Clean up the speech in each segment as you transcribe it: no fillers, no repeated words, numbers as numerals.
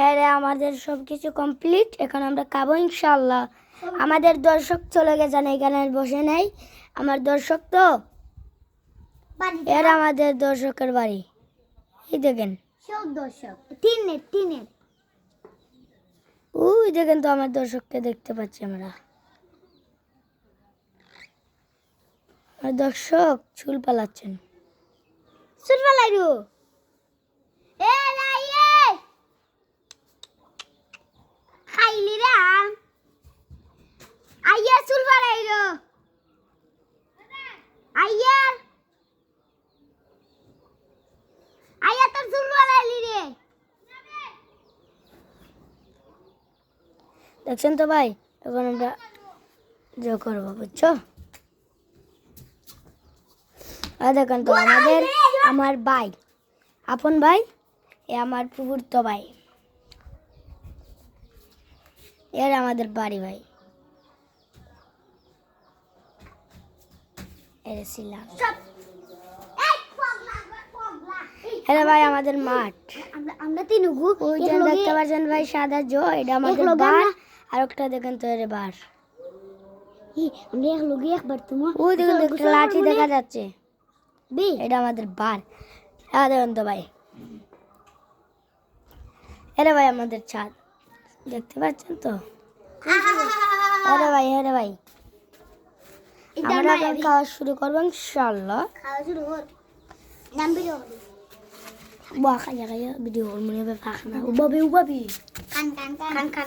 হ্যাঁ রে, আমাদের সব কিছু কমপ্লিট। এখন আমরা খাবো ইনশাল্লাহ। আমাদের দর্শক চলে গেছে, এখানে বসে নেই। আমার দর্শক তো এরা আমাদের দর্শকের বাড়ি। এই দেখেন সব দর্শক টিনের ওই দেখেন তো, আমার দর্শককে দেখতে পাচ্ছি আমরা। আমার দর্শক চুল পালাচ্ছেন। চুল পালাইরো এ লাইয়ে খাইলি রে আইয়া চুল পালাইরো আইয়া তোর চুল পালাইলি রে। দেখছেন তো ভাই, এখন আমরা যে করবো, বুঝছো? আর দেখেন তো আমার ভাই, আপন ভাই, এ আমার ফুফুরতো ভাই, এর আমাদের বাড়ি ভাই। হ্যাঁ ভাই, আমাদের মাঠ। আমরা তিনুগু ওই যে দেখতে পাচ্ছেন ভাই, সাদা জো, এটা আমাদের বার। আর একটা দেখেন তো এর বার। আমরা এক লগে একবার তোমার ওই দেখেন তো একটা লাঠি দেখা যাচ্ছে, এটা আমাদের বার। হ্যাঁ দেখেন তো ভাই, এরে ভাই আমাদের ছাদ, দেখতে পাচ্ছেন তো? আরে ভাই, আরে ভাই, আমরা এখন খাওয়া শুরু করবো ইনশাআল্লাহ। খাওয়া শুরু কর, নাম ভিডিও বাহ, খাইয়া ভিডিও মনে হবে ফাঁকনা। উবাবি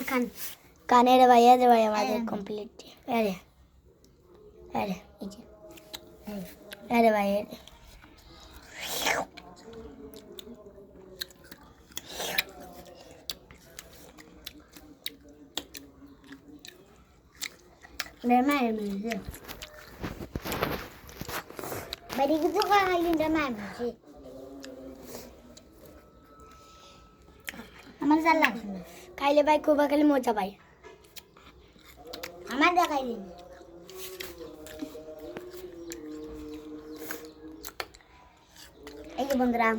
খান কানে রে ভাই, আরে ভাই আমাদের কমপ্লিট। আরে আরে এই যে আরে ভাই, আরে Bari gitu kan halin damai sih. আমার জানলা খাইলে ভাই খুব খালি মজা ভাই। আমার দেখাইলেন এই যে বন্ধুরা,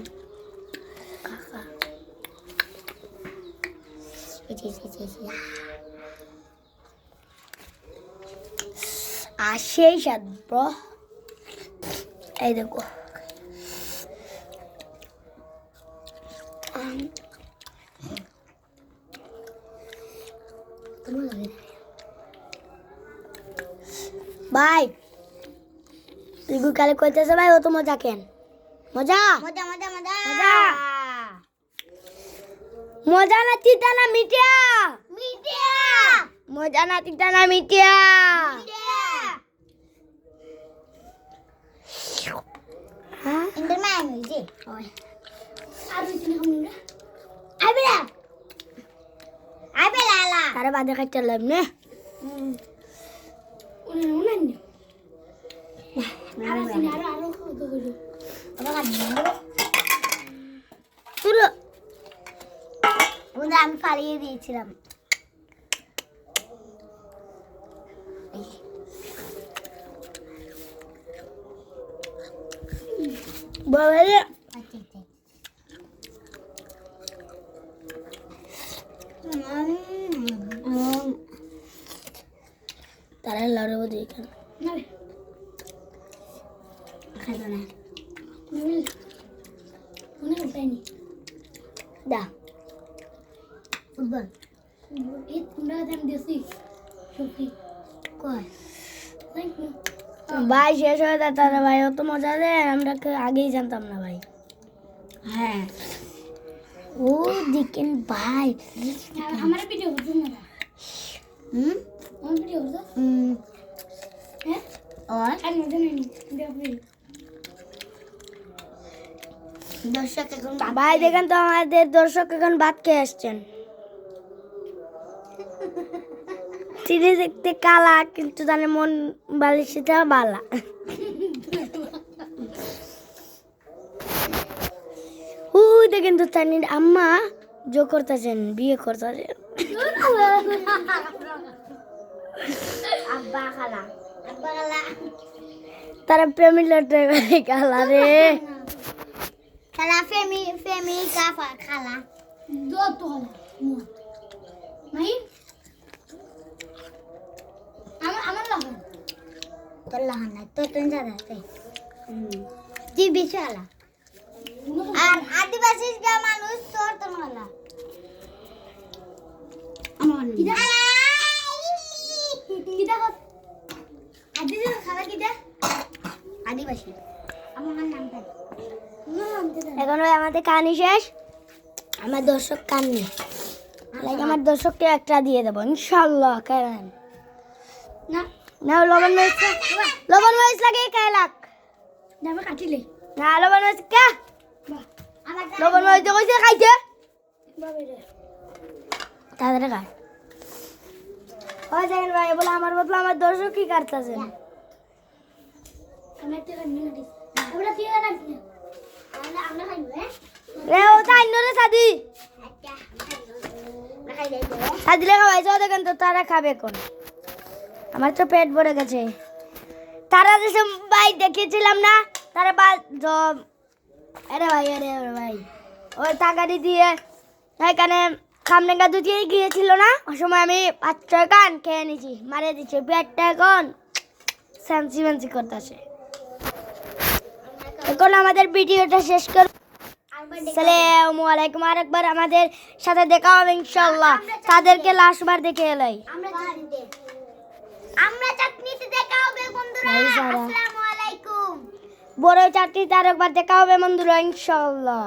আর সেই স্বাদ ব্রো, এই দেখো। ভাই তুই কালে কইতেছে ভাই, ও তো মজা কেন? মজা মজা মজা মজা মজা মজা না তিতা না মিঠা? মিডিয়া মজা না তিতা না মিঠা? হ্যাঁ ইন্টার মাই হইছে ওই আর তুমি হামুরা আইবে লালা তারে বাদে খাইতে লাইম নে। উনানি আরো তুলো ওটা আমি ফালিয়ে দিয়েছিলাম। বাবা রে, তারা লড়ে বোধ এখানে খাইতো না দা ফুটবল এই তোমরা দাম দিছি সত্যি কয় ভাই শেষ হয়ে যায় তারা ভাই, অত মজা দেয় আমরা আগেই জানতাম না ভাই। হ্যাঁ ও দেখেন ভাই, আমার ভিডিও হতো না আমার ভিডিও হতো হ্যাঁ আর মজা নেই দর্শক এখন ভাই দেখেন তো, আমাদের দর্শক এখন ভাত খেয়ে আসছেন। তিনি দেখতে কালা, কিন্তু তাদের মন বালিশটা বালা। দেখেন তো তানির আম্মা জো করতেছেন, বিয়ে করতেছেন। আব্বা খালা তারা প্রেমিক লটে কালা রে, খালা ফেমি কাফা খালা দো তো মাই আমার লাগান তোর লাহান নাই তোর তুই যা দে তুই বেশি আলা আর আদিবাসী গা মানুষ তোর তোর মালা আমার কিদা কিদা আদিবাসী খালা কিদা আদিবাসী আমার নামটা এখন ভাই আমাদের কানি শেষ, আমার দর্শক কান নেই, আমার দর্শককে একটা দিয়ে দেবো ইনশাল্লাহ। কেন না না লবণ মরিচ লাগে কে লাখ যাবে কাটিলে না লবণ মরিচ কে বাহ আমার লবণ মরিচ কইছে খাইতে বাবে রে তাদের কাট ওই দেখেন ভাই বলে আমার বদলে আমার দর্শক কি কাটতেছেন। আমি একটা কাটি দিই ওটা কি না আমরা খাইব রে ও তাই নরে সাদি আচ্ছা খাই দেই তো সাদিলে খাওয়াইছো দেখেন তো তারা খাবে কোন, আমার তো পেট ভরে গেছে। তারা যে ভাই দেখেছিলাম না তারা আরে ভাই ওই টাকাটি দিয়ে এখানে খামনেঙ্গা দুটিয়ে গিয়েছিল না, ওই সময় আমি 5-6 কান খেয়ে নিয়েছি, মারিয়ে দিচ্ছি, পেটটা এখন স্যান্সি করতেছে। এখন আমাদের ভিডিওটা শেষ কর। আসসালামু আলাইকুম। আরেকবার আমাদের সাথে দেখা হবে ইনশাআল্লাহ। তাদেরকে লাস্টবার দেখে এলাই আমরা চাটনিতে দেখা হবে বন্ধুরা। এই যারা। আসসালামু আলাইকুম। বড় চাটনিতে আরেকবার দেখা হবে বন্ধুরা ইনশাআল্লাহ।